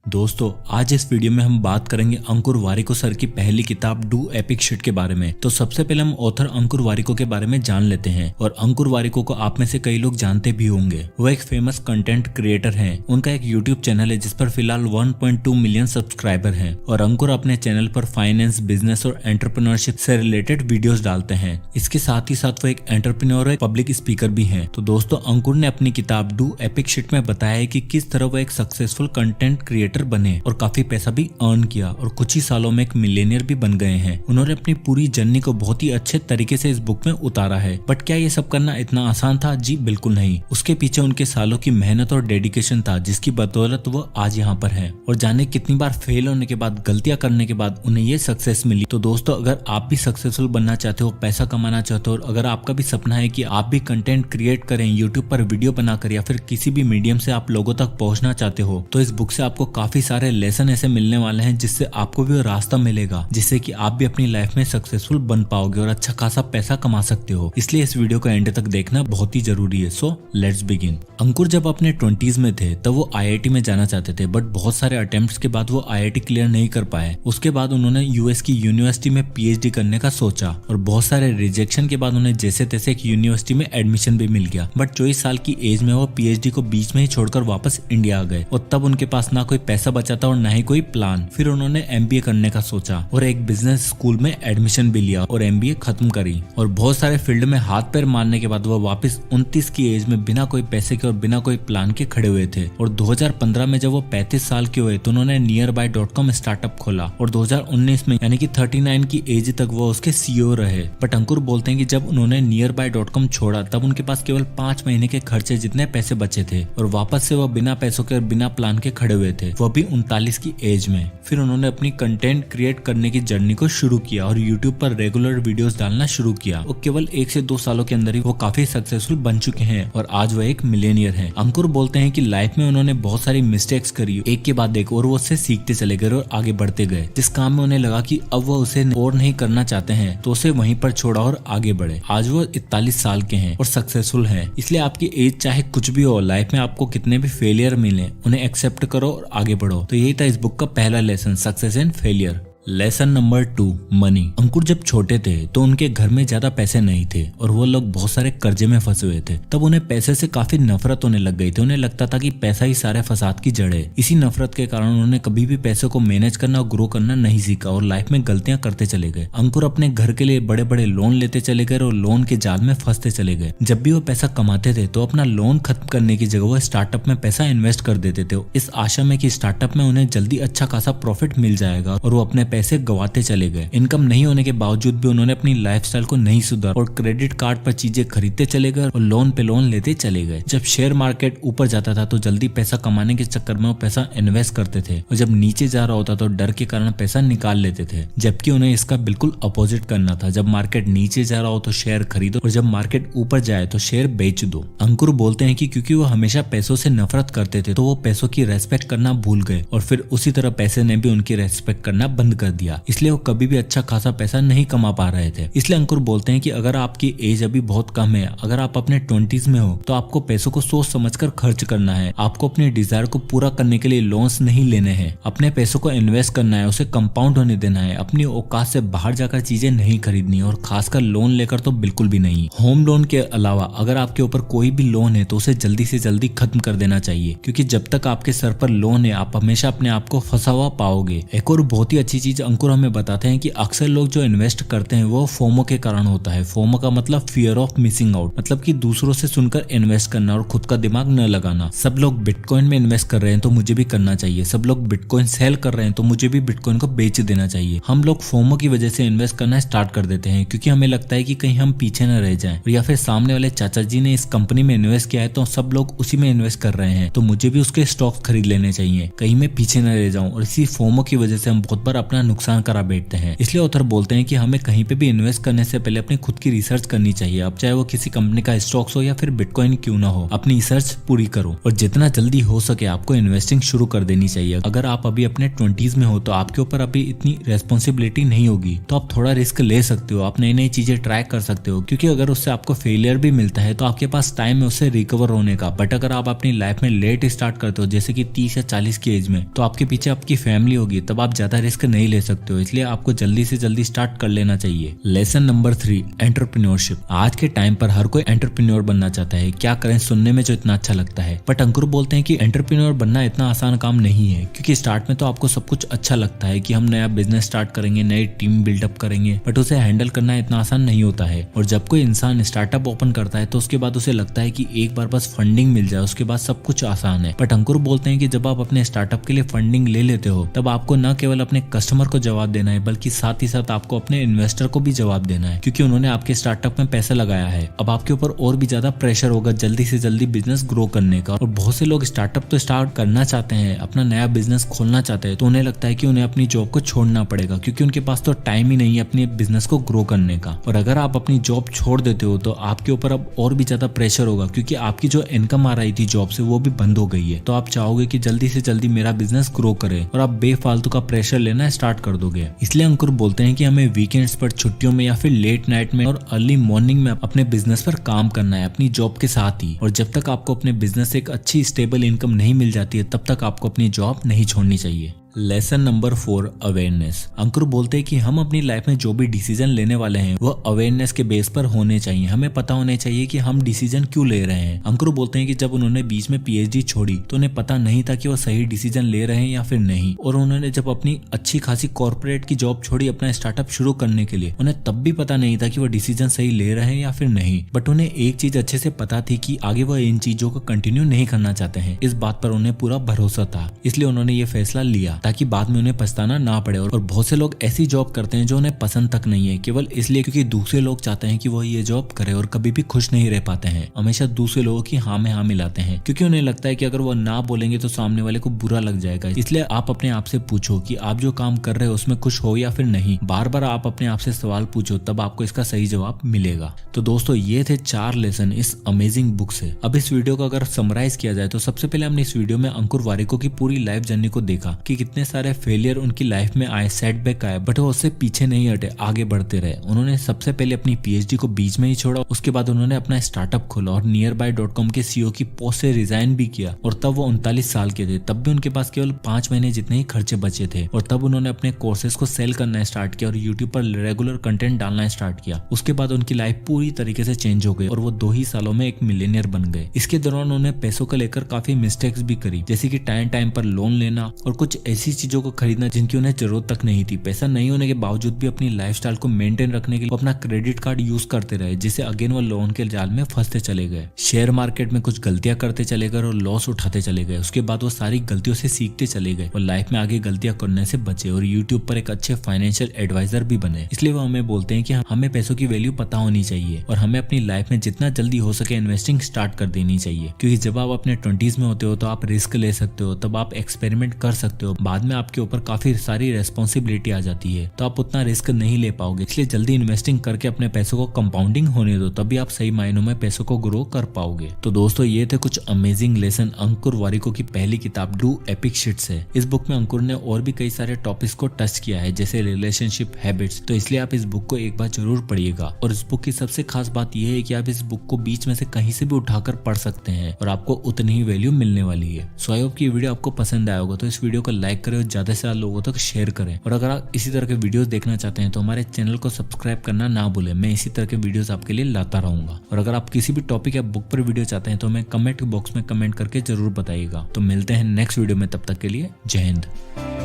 दोस्तों आज इस वीडियो में हम बात करेंगे अंकुर वारिको सर की पहली किताब डू एपिक शिट के बारे में। तो सबसे पहले हम ऑथर अंकुर वारिको के बारे में जान लेते हैं। और अंकुर वारिको को आप में से कई लोग जानते भी होंगे। वो एक फेमस कंटेंट क्रिएटर हैं। उनका एक यूट्यूब चैनल है जिस पर फिलहाल 1.2 मिलियन सब्सक्राइबर हैं। और अंकुर अपने चैनल पर फाइनेंस, बिजनेस और एंटरप्रेन्योरशिप से रिलेटेड वीडियोस डालते हैं। इसके साथ ही साथ वो एक एंटरप्रेन्योर और पब्लिक स्पीकर भी हैं। तो दोस्तों अंकुर ने अपनी किताब डू एपिक शिट में बताया है कि किस तरह वो एक सक्सेसफुल कंटेंट क्रिएटर बने और काफी पैसा भी अर्न किया और कुछ ही सालों में एक मिलियनियर भी बन गए हैं। उन्होंने अपनी पूरी जर्नी को बहुत ही अच्छे तरीके से इस बुक में उतारा है। बट क्या ये सब करना इतना आसान था? जी बिल्कुल नहीं। उसके पीछे उनके सालों की मेहनत और डेडिकेशन था जिसकी बदौलत वो आज यहाँ पर है। और जाने कितनी बार फेल होने के बाद, गलतियां करने के बाद उन्हें ये सक्सेस मिली। तो दोस्तों अगर आप भी सक्सेसफुल बनना चाहते हो, पैसा कमाना चाहते हो और अगर आपका भी सपना है कि आप भी कंटेंट क्रिएट करें यूट्यूब पर वीडियो बनाकर या फिर किसी भी मीडियम से आप लोगों तक पहुंचना चाहते हो, तो इस बुक से आपको काफी सारे लेसन ऐसे मिलने वाले हैं जिससे आपको भी रास्ता मिलेगा जिससे कि आप भी अपनी लाइफ में सक्सेसफुल बन पाओगे और अच्छा खासा पैसा कमा सकते हो। इसलिए इस वीडियो को एंड तक देखना बहुत ही जरूरी है। So let's begin. अंकुर जब अपने 20s में थे तब वो IIT में जाना चाहते थे। बट बहुत सारे अटेम्प्ट्स के बाद वो IIT क्लियर नहीं कर पाए। उसके बाद उन्होंने US की यूनिवर्सिटी में PhD करने का सोचा और बहुत सारे रिजेक्शन के बाद उन्हें जैसे तैसे एक यूनिवर्सिटी में एडमिशन भी मिल गया। बट 24 साल की एज में वो PhD को बीच में ही छोड़कर वापस इंडिया आ गए और तब उनके पास ना कोई पैसा बचा था और ना ही कोई प्लान। फिर उन्होंने MBA करने का सोचा और एक बिजनेस स्कूल में एडमिशन भी लिया और MBA खत्म करी। और बहुत सारे फील्ड में हाथ पैर मारने के बाद वो वापस 29 की एज में बिना कोई पैसे के और बिना कोई प्लान के खड़े हुए थे। और 2015 में जब वो 35 साल के हुए तो उन्होंने nearby.com स्टार्टअप खोला और 2019 में यानी कि 39 की एज तक वो उसके CEO रहे। बट अंकुर बोलते हैं कि जब उन्होंने nearby.com छोड़ा तब उनके पास केवल 5 महीने के खर्चे जितने पैसे बचे थे और वापस से वो बिना पैसों के और बिना प्लान के खड़े हुए थे, वो भी 39 की एज में। फिर उन्होंने अपनी कंटेंट क्रिएट करने की जर्नी को शुरू किया और यूट्यूब पर रेगुलर वीडियोस डालना शुरू किया। और केवल 1 से 2 सालों के अंदर ही वो काफी सक्सेसफुल बन चुके हैं और आज वो एक मिलियनियर हैं। अंकुर बोलते हैं कि लाइफ में उन्होंने बहुत सारी मिस्टेक्स करी एक के बाद एक और वो उससे सीखते चले गए और आगे बढ़ते गए। जिस काम में उन्हें लगा कि अब वो उसे और नहीं करना चाहते हैं तो उसे वहीं पर छोड़ा और आगे बढ़े। आज वो 41 साल के हैं और सक्सेसफुल हैं। इसलिए आपकी एज चाहे कुछ भी हो, लाइफ में आपको कितने भी फेलियर मिले उन्हें एक्सेप्ट करो और आगे बढ़ो। तो यही था इस बुक का पहला lesson, success and failure. Lesson number 2, money. Ankur जब छोटे थे तो उनके घर में ज्यादा पैसे नहीं थे और वो लोग बहुत सारे कर्जे में फंसे हुए थे। तब उन्हें पैसे से काफी नफरत होने लग गई थी। उन्हें लगता था कि पैसा ही सारे फसाद की जड़ है। इसी नफरत के कारण उन्होंने कभी भी पैसे को मैनेज करना और ग्रो करना नहीं सीखा और लाइफ में गलतियां करते चले गए। अंकुर अपने घर के लिए बड़े बड़े लोन लेते चले गए और लोन के जाल में फंसते चले गए। जब भी वो पैसा कमाते थे तो अपना लोन खत्म करने की जगह वो स्टार्टअप में पैसा इन्वेस्ट कर देते थे इस आशा में कि स्टार्टअप में उन्हें जल्दी अच्छा खासा प्रॉफिट मिल जाएगा और वो अपने पैसे गवाते चले गए। इनकम नहीं होने के बावजूद भी उन्होंने अपनी लाइफस्टाइल को नहीं सुधारा और क्रेडिट कार्ड पर चीजें खरीदते चले गए और लोन पे लोन लेते चले गए। जब शेयर मार्केट ऊपर जाता था तो जल्दी पैसा कमाने के चक्कर में वो पैसा इन्वेस्ट करते थे और जब नीचे जा रहा होता तो डर के कारण पैसा निकाल लेते थे। जबकि उन्हें इसका बिल्कुल अपोजिट करना था। जब मार्केट नीचे जा रहा हो तो शेयर खरीदो और जब मार्केट ऊपर जाए तो शेयर बेच दो। अंकुर बोलते हैं कि क्योंकि वो हमेशा पैसों से नफरत करते थे तो वो पैसों की रेस्पेक्ट करना भूल गए और फिर उसी तरह पैसे ने भी उनकी रेस्पेक्ट करना बंद कर दिया। इसलिए वो कभी भी अच्छा खासा पैसा नहीं कमा पा रहे थे। इसलिए अंकुर बोलते हैं कि अगर आपकी एज अभी बहुत कम है, अगर आप अपने 20s में हो तो आपको पैसों को सोच समझकर खर्च करना है। आपको अपने डिजायर को पूरा करने के लिए लोन्स नहीं लेने हैं। अपने पैसों को इन्वेस्ट करना है, उसे कंपाउंड होने देना है। अपनी औकात से बाहर जाकर चीजें नहीं खरीदनी और खासकर लोन लेकर तो बिल्कुल भी नहीं। होम लोन के अलावा अगर आपके ऊपर कोई भी लोन है तो उसे जल्दी से जल्दी खत्म कर देना चाहिए क्योंकि जब तक आपके सर पर लोन है आप हमेशा अपने आप को फंसा हुआ पाओगे। एक और बहुत ही अच्छी चीज अंकुर हमें बताते हैं कि अक्सर लोग जो इन्वेस्ट करते हैं वो फोमो के कारण होता है। फोमो का मतलब फियर ऑफ मिसिंग आउट, मतलब कि दूसरों से सुनकर इन्वेस्ट करना और खुद का दिमाग न लगाना। सब लोग बिटकॉइन में इन्वेस्ट कर रहे हैं तो मुझे भी करना चाहिए। सब लोग बिटकॉइन सेल कर रहे हैं तो मुझे भी बिटकॉइन को बेच देना चाहिए। हम लोग फोमो की वजह से इन्वेस्ट करना स्टार्ट कर देते हैं क्योंकि हमें लगता है कि कहीं हम पीछे न रह जाएं या फिर सामने वाले चाचा जी ने इस कंपनी में इन्वेस्ट किया है तो सब लोग उसी में इन्वेस्ट कर रहे हैं तो मुझे भी उसके स्टॉक्स खरीद लेने चाहिए, कहीं मैं पीछे न रह जाऊं। और इसी फोमो की वजह से हम बहुत बार अपना नुकसान करा बैठते हैं। इसलिए ऑथर बोलते हैं कि हमें कहीं पे भी इन्वेस्ट करने से पहले अपनी खुद की रिसर्च करनी चाहिए। अब चाहे वो किसी कंपनी का स्टॉक्स हो या फिर बिटकॉइन क्यों ना हो, अपनी रिसर्च पूरी करो और जितना जल्दी हो सके आपको इन्वेस्टिंग शुरू कर देनी चाहिए। अगर आप अभी अपने 20s में हो तो आपके ऊपर अभी इतनी रेस्पॉन्सिबिलिटी नहीं होगी, तो आप थोड़ा रिस्क ले सकते हो, आप नई नई चीजें ट्राई कर सकते हो, क्योंकि अगर उससे आपको फेलियर भी मिलता है तो आपके पास टाइम है उससे रिकवर होने का। बट अगर आप अपनी लाइफ में लेट स्टार्ट करते हो, जैसे कि 30 या 40 की एज में, तो आपके पीछे आपकी फैमिली होगी, तब आप ज्यादा रिस्क नहीं ले सकते हो। इसलिए आपको जल्दी से जल्दी स्टार्ट कर लेना चाहिए। Lesson number 3, entrepreneurship. आज के टाइम पर हर कोई एंटरप्रेन्योर बनना चाहता है। क्या करें, सुनने में जो इतना अच्छा लगता है, बट अंकुर बोलते हैं कि एंटरप्रेन्योर बनना इतना आसान काम नहीं है, क्योंकि स्टार्ट में तो आपको सब कुछ अच्छा लगता है कि हम नया बिजनेस स्टार्ट करेंगे, नई टीम बिल्डअप करेंगे, बट उसे हैंडल करना इतना आसान नहीं होता है। और जब कोई इंसान स्टार्टअप ओपन करता है तो उसके बाद उसे लगता है कि एक बार बस फंडिंग मिल जाए, उसके बाद सब कुछ आसान है। बट अंकुर बोलते हैं कि जब आप अपने स्टार्टअप के लिए फंडिंग ले लेते हो, तब आपको न केवल अपने कस्टमर को जवाब देना है, बल्कि साथ ही साथ आपको अपने इन्वेस्टर को भी जवाब देना है, क्योंकि उन्होंने आपके स्टार्टअप में पैसा लगाया है। अब आपके ऊपर और भी ज्यादा प्रेशर होगा जल्दी से जल्दी बिजनेस ग्रो करने का। और बहुत से लोग स्टार्टअप तो स्टार्ट करना चाहते हैं, अपना नया बिजनेस खोलना चाहते हैं, तो उन्हें लगता है कि उन्हें अपनी जॉब को छोड़ना पड़ेगा, क्योंकि उनके पास तो टाइम ही नहीं है अपने बिजनेस को ग्रो करने का। और अगर आप अपनी जॉब छोड़ देते हो तो आपके ऊपर अब और भी ज्यादा प्रेशर होगा, क्योंकि आपकी जो इनकम आ रही थी जॉब से वो भी बंद हो गई है। तो आप चाहोगे कि जल्दी से जल्दी मेरा बिजनेस ग्रो करे और आप बेफालतू का प्रेशर लेना स्टार्ट कर दोगे। इसलिए अंकुर बोलते हैं कि हमें वीकेंड्स पर, छुट्टियों में या फिर लेट नाइट में और अर्ली मॉर्निंग में अपने बिजनेस पर काम करना है, अपनी जॉब के साथ ही। और जब तक आपको अपने बिजनेस से एक अच्छी स्टेबल इनकम नहीं मिल जाती है, तब तक आपको अपनी जॉब नहीं छोड़नी चाहिए। Lesson number 4, awareness. अंकुर बोलते हैं कि हम अपनी लाइफ में जो भी डिसीजन लेने वाले हैं वो अवेयरनेस के बेस पर होने चाहिए। हमें पता होने चाहिए कि हम डिसीजन क्यों ले रहे हैं। अंकुर बोलते हैं कि जब उन्होंने बीच में पीएचडी छोड़ी तो उन्हें पता नहीं था कि वो सही डिसीजन ले रहे हैं या फिर नहीं। और उन्होंने जब अपनी अच्छी खासी कॉर्पोरेट की जॉब छोड़ी अपना स्टार्टअप शुरू करने के लिए, उन्हें तब भी पता नहीं था कि वो डिसीजन सही ले रहे हैं या फिर नहीं। बट उन्हें एक चीज अच्छे से पता थी कि आगे वो इन चीजों को कंटिन्यू नहीं करना चाहते हैं। इस बात पर उन्हें पूरा भरोसा था, इसलिए उन्होंने ये फैसला लिया ताकि बाद में उन्हें पछताना ना पड़े। और बहुत से लोग ऐसी जॉब करते हैं जो उन्हें पसंद तक नहीं है, केवल इसलिए क्योंकि दूसरे लोग चाहते हैं कि वो ये जॉब करे, और कभी भी खुश नहीं रह पाते हैं। हमेशा दूसरे लोगों की हाँ में हाँ मिलाते हैं, क्योंकि उन्हें लगता है कि अगर वो ना बोलेंगे तो सामने वाले को बुरा लग जाएगा। इसलिए आप अपने आप से पूछो कि आप जो काम कर रहे हो उसमें खुश हो या फिर नहीं। बार बार आप अपने आप से सवाल पूछो, तब आपको इसका सही जवाब मिलेगा। तो दोस्तों, ये थे 4 लेसन इस अमेजिंग बुक से। अब इस वीडियो को अगर समराइज किया जाए तो सबसे पहले हमने इस वीडियो में अंकुर वारिको की पूरी लाइफ जर्नी को देखा कि कितने सारे फेलियर उनकी लाइफ में आए, सेटबैक आए, बट वो उससे पीछे नहीं हटे, आगे बढ़ते रहे। उन्होंने सबसे पहले अपनी पीएचडी को बीच में ही छोड़ा, उसके बाद उन्होंने अपना स्टार्टअप खोला और nearby.com के सीईओ की पोस्ट से रिजाइन भी किया। और तब वो 39 साल के थे, तब भी उनके पास केवल 5 महीने जितने ही खर्चे बचे थे। और तब उन्होंने अपने कोर्सेज को सेल करना स्टार्ट किया और यूट्यूब पर रेगुलर कंटेंट डालना स्टार्ट किया। उसके बाद उनकी लाइफ पूरी तरीके से चेंज हो गई और वो 2 ही सालों में एक मिलियनियर बन गए। इसके दौरान उन्होंने पैसों को लेकर काफी मिस्टेक्स भी करी, जैसे कि टाइम पर लोन लेना और कुछ ऐसी चीजों को खरीदना जिनकी उन्हें जरूरत तक नहीं थी। पैसा नहीं होने के बावजूद भी अपनी लाइफस्टाइल को मेंटेन रखने के लिए अपना क्रेडिट कार्ड यूज करते रहे, जिससे अगेन वो लोन के जाल में फंसते चले गए। शेयर मार्केट में कुछ गलतियां करते चले गए और लॉस उठाते चले गए। उसके बाद वो सारी गलतियों से सीखते चले गए और लाइफ में आगे गलतियां करने से बचे और यूट्यूब पर एक अच्छे फाइनेंशियल एडवाइजर भी बने। इसलिए वो हमें बोलते हैं कि हमें पैसों की वैल्यू पता होनी चाहिए और हमें अपनी लाइफ में जितना जल्दी हो सके इन्वेस्टिंग स्टार्ट कर देनी चाहिए, क्योंकि जब आप अपने 20s में होते हो तो आप रिस्क ले सकते हो, तब आप एक्सपेरिमेंट कर सकते हो। बाद में आपके ऊपर काफी सारी रेस्पॉन्सिबिलिटी आ जाती है, तो आप उतना रिस्क नहीं ले पाओगे। इसलिए जल्दी इन्वेस्टिंग करके अपने पैसों को कंपाउंडिंग होने दो, तभी आप सही मायनों में पैसों को ग्रो कर पाओगे। तो दोस्तों, ये थे कुछ अमेजिंग लेसन अंकुर वारिको की पहली किताब डू एपिक शिट से। इस बुक में अंकुर ने और भी कई सारे टॉपिक्स को टच किया है, जैसे रिलेशनशिप, हैबिट्स। तो इसलिए आप इस बुक को एक बार जरूर पढ़िएगा। और इस बुक की सबसे खास बात यह है कि आप इस बुक को बीच में से कहीं से भी उठाकर पढ़ सकते हैं और आपको उतनी ही वैल्यू मिलने वाली है। सो आई होप की वीडियो आपको पसंद आया होगा, तो इस वीडियो को लाइक करें और ज्यादा से ज्यादा लोगों तक शेयर करें। और अगर आप इसी तरह के वीडियोस देखना चाहते हैं तो हमारे चैनल को सब्सक्राइब करना ना भूलें। मैं इसी तरह के वीडियोस आपके लिए लाता रहूंगा। और अगर आप किसी भी टॉपिक या बुक पर वीडियो चाहते हैं तो हमें कमेंट बॉक्स में कमेंट करके जरूर बताइएगा। तो मिलते हैं नेक्स्ट वीडियो में, तब तक के लिए जय हिंद।